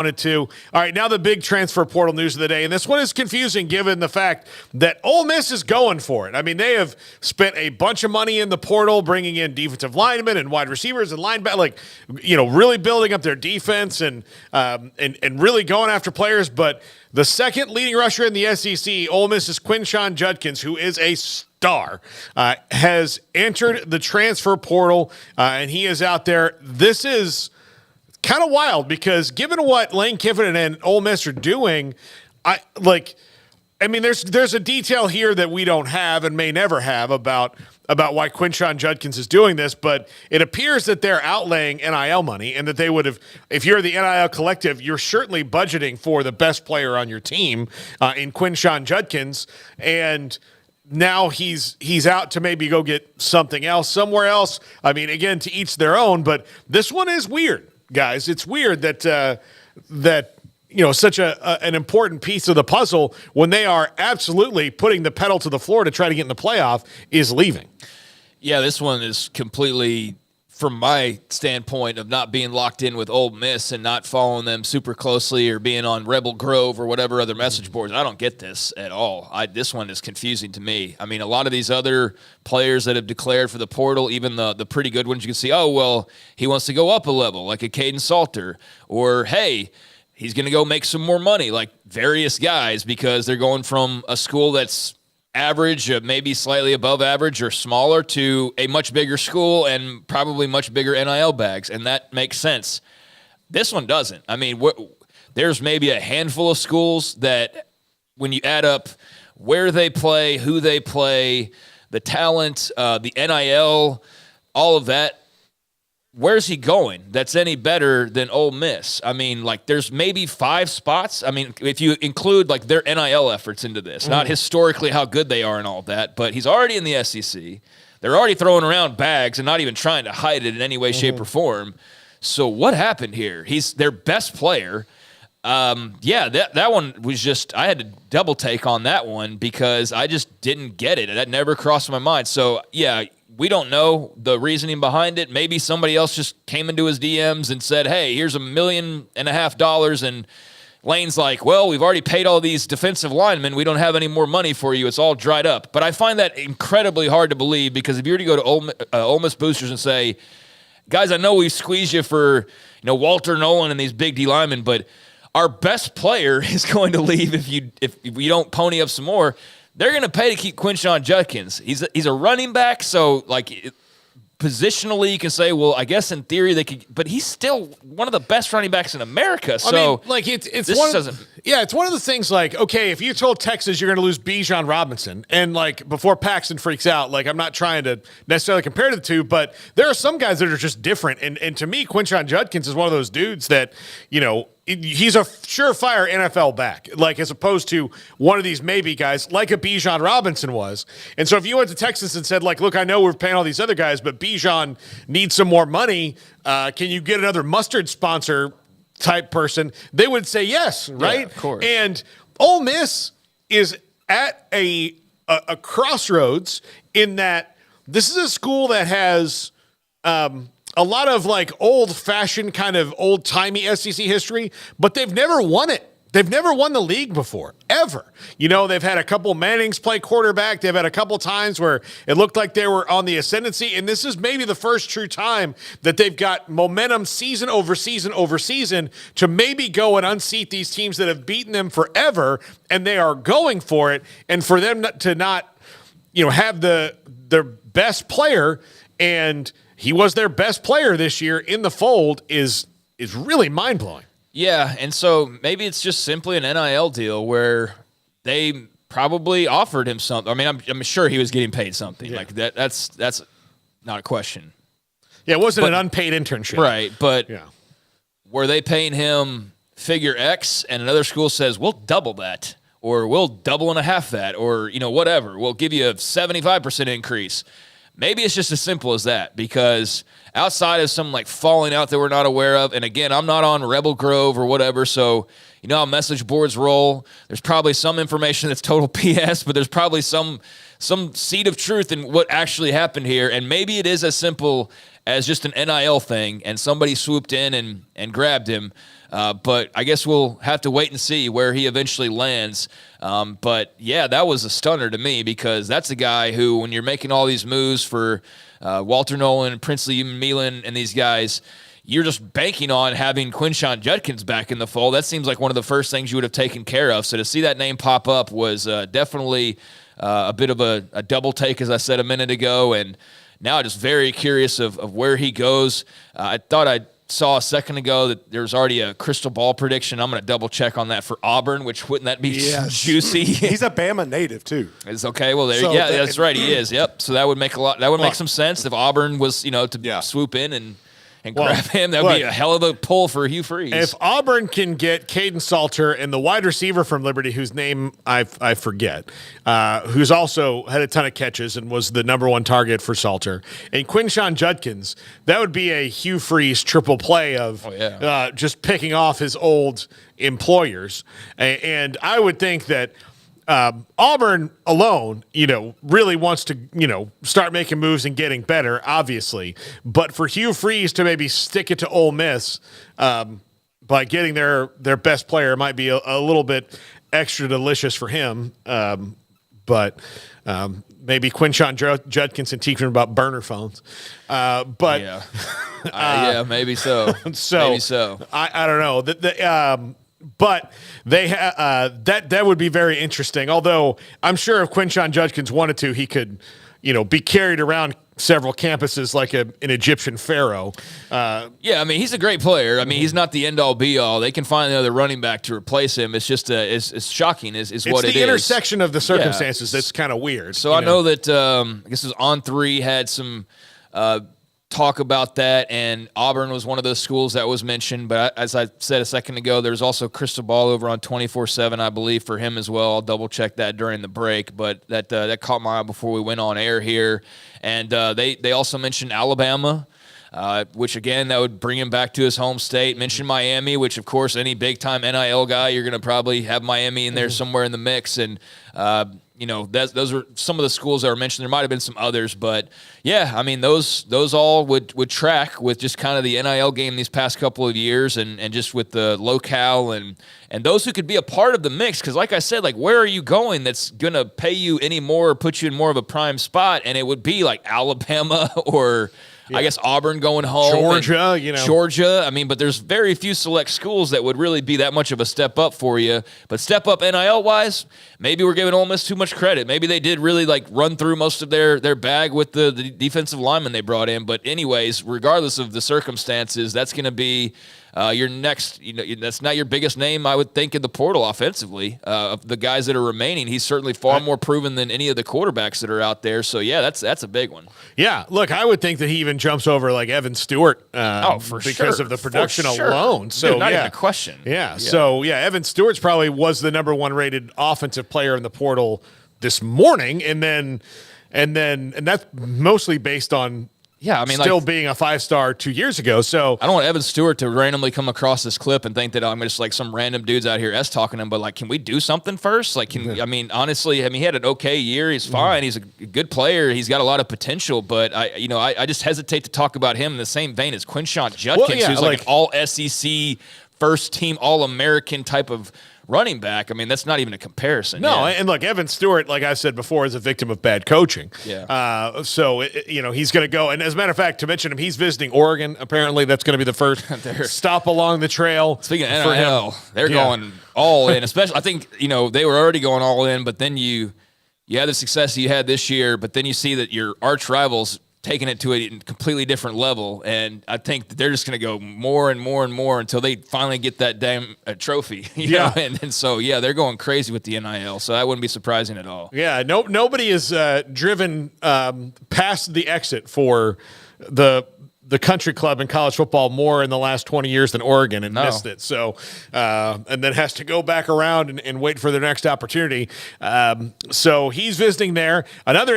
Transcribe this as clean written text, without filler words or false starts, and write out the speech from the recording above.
wanted to. All right, now the big transfer portal news of the day, and this one is confusing given the fact that Ole Miss is going for it. I mean, they have spent a bunch of money in the portal, bringing in defensive linemen and wide receivers and linebackers, really building up their defense and really going after players. But the second leading rusher in the SEC, Ole Miss's Quinshon Judkins, who is a star, has entered the transfer portal, and he is out there. This is kind of wild because given what Lane Kiffin and Ole Miss are doing, there's a detail here that we don't have and may never have about why Quinshon Judkins is doing this, but it appears that they're outlaying NIL money and that they would have, if you're the NIL collective, you're certainly budgeting for the best player on your team in Quinshon Judkins, and now he's out to maybe go get something else somewhere else. I mean, again, to each their own, but this one is weird. Guys, it's weird that such an important piece of the puzzle when they are absolutely putting the pedal to the floor to try to get in the playoff is leaving. Yeah, this one is completely, from my standpoint of not being locked in with Ole Miss and not following them super closely or being on Rebel Grove or whatever other message boards. I don't get this at all. This one is confusing to me. I mean, a lot of these other players that have declared for the portal, even the pretty good ones, you can see, oh, well, he wants to go up a level, like a Caden Salter, or, hey, he's going to go make some more money, like various guys, because they're going from a school that's average, maybe slightly above average or smaller, to a much bigger school and probably much bigger NIL bags, and that makes sense. This one doesn't. I mean, there's maybe a handful of schools that when you add up where they play, who they play, the talent, the NIL, all of that, where's he going that's any better than Ole Miss? I mean, there's maybe 5 spots. I mean, if you include, their NIL efforts into this, not historically how good they are and all that, but he's already in the SEC. They're already throwing around bags and not even trying to hide it in any way, shape, or form. So what happened here? He's their best player. That one was just, I had to double take on that one because I just didn't get it. That never crossed my mind. So, yeah, we don't know the reasoning behind it. Maybe somebody else just came into his DMs and said, hey, here's $1.5 million. And Lane's like, well, we've already paid all these defensive linemen. We don't have any more money for you. It's all dried up. But I find that incredibly hard to believe because if you were to go to Ole Miss boosters and say, guys, I know we've squeezed you for Walter Nolan and these big D linemen, but our best player is going to leave if you don't pony up some more. They're going to pay to keep Quinshon Judkins. He's a running back, so positionally you can say, well, I guess in theory they could, but he's still one of the best running backs in America. So it's one of the things okay, if you told Texas you're going to lose Bijan Robinson, and before Paxton freaks out, I'm not trying to necessarily compare the two, but there are some guys that are just different, and to me, Quinshon Judkins is one of those dudes that he's a surefire NFL back, as opposed to one of these maybe guys like a Bijan Robinson was. And so if you went to Texas and said, look, I know we're paying all these other guys, but Bijan needs some more money. Can you get another mustard sponsor type person? They would say yes, right? Yeah, of course. And Ole Miss is at a crossroads in that this is a school that has a lot of old-fashioned kind of old-timey SEC history, but they've never won it. They've never won the league before, ever. They've had a couple Mannings play quarterback. They've had a couple times where it looked like they were on the ascendancy, and this is maybe the first true time that they've got momentum season over season over season to maybe go and unseat these teams that have beaten them forever, and they are going for it. And for them to not, have their best player, and he was their best player this year in the fold is really mind-blowing. Yeah, and so maybe it's just simply an NIL deal where they probably offered him something. I mean, I'm sure he was getting paid something. Yeah. That's not a question. Yeah, it wasn't an unpaid internship. Right, but were they paying him figure X and another school says, we'll double that, or we'll double and a half that, or whatever. We'll give you a 75% increase. Maybe it's just as simple as that, because outside of some falling out that we're not aware of, and again, I'm not on Rebel Grove or whatever, so how message boards roll. There's probably some information that's total PS, but there's probably some seed of truth in what actually happened here, and maybe it is as simple as just an NIL thing, and somebody swooped in and grabbed him. But I guess we'll have to wait and see where he eventually lands. But yeah, that was a stunner to me because that's a guy who, when you're making all these moves for Walter Nolan, Princely Milan, and these guys, you're just banking on having Quinshon Judkins back in the fold. That seems like one of the first things you would have taken care of. So to see that name pop up was definitely a bit of a double take, as I said a minute ago. And now just very curious of where he goes. I thought I saw a second ago that there was already a crystal ball prediction. I'm going to double check on that for Auburn, which wouldn't that be juicy? He's a Bama native too. It's okay. Well, that's right. He is. Yep. So that would make make some sense if Auburn was, to swoop in and grab him. That would be a hell of a pull for Hugh Freeze. If Auburn can get Caden Salter and the wide receiver from Liberty, whose name I forget, who's also had a ton of catches and was the number one target for Salter, and Quinshon Judkins, that would be a Hugh Freeze triple play of just picking off his old employers. And I would think that Auburn alone, really wants to, start making moves and getting better, obviously. But for Hugh Freeze to maybe stick it to Ole Miss by getting their best player might be a little bit extra delicious for him. But maybe Quinshon Judkins and teach him about burner phones. But maybe so. Maybe so. I don't know. But they that would be very interesting. Although I'm sure if Quinshon Judkins wanted to, he could, be carried around several campuses like an Egyptian pharaoh. He's a great player. He's not the end all be all. They can find another running back to replace him. It's just it's shocking. Is what it is. It's the intersection of the circumstances that's kind of weird. So I know that I guess it was On3 had some. Talk about that, and Auburn was one of those schools that was mentioned, but as I said a second ago, there's also Crystal Ball over on 24/7, I believe, for him as well. I'll double check that during the break, but that caught my eye before we went on air here. And they also mentioned Alabama, which again, that would bring him back to his home state. Mentioned Miami, which of course any big time NIL guy, you're going to probably have Miami in there somewhere in the mix. And those are some of the schools that were mentioned. There might have been some others, but those all would track with just kind of the NIL game these past couple of years, and just with the locale and those who could be a part of the mix. Because like I said, where are you going that's going to pay you any more or put you in more of a prime spot? And it would be like Alabama or I guess Auburn going home. Georgia. But there's very few select schools that would really be that much of a step up for you. But step up NIL-wise, maybe we're giving Ole Miss too much credit. Maybe they did really run through most of their bag with the defensive lineman they brought in. But anyways, regardless of the circumstances, that's going to be your next, that's not your biggest name, I would think, in the portal offensively. Of the guys that are remaining, he's certainly far more proven than any of the quarterbacks that are out there. So, yeah, that's a big one. Yeah, look, I would think that he even jumps over Evan Stewart because of the production alone. So, not even a question. Yeah. So, Evan Stewart's probably was the number one rated offensive player in the portal this morning, and that's mostly based on still being a 5-star 2 years ago. So I don't want Evan Stewart to randomly come across this clip and think that I'm just some random dudes out here talking to him. But can we do something first? Honestly, he had an okay year. He's fine. He's a good player. He's got a lot of potential. But I just hesitate to talk about him in the same vein as Quinshon Judkins, who's an all SEC, first team All American type of running back. That's not even a comparison. No, and look, Evan Stewart, like I said before, is a victim of bad coaching. Yeah. So he's going to go. And as a matter of fact, to mention him, he's visiting Oregon. Apparently, that's going to be the first stop along the trail. Speaking of NIL, they're going all in. Especially, I think they were already going all in, but then you had the success you had this year, but then you see that your arch rivals taking it to a completely different level, and I think that they're just going to go more and more and more until they finally get that damn trophy. You know? And so they're going crazy with the NIL, so that wouldn't be surprising at all. Yeah, nobody is driven past the exit for the country club in college football more in the last 20 years than Oregon and missed it. So, and then has to go back around and wait for their next opportunity. So he's visiting there. Another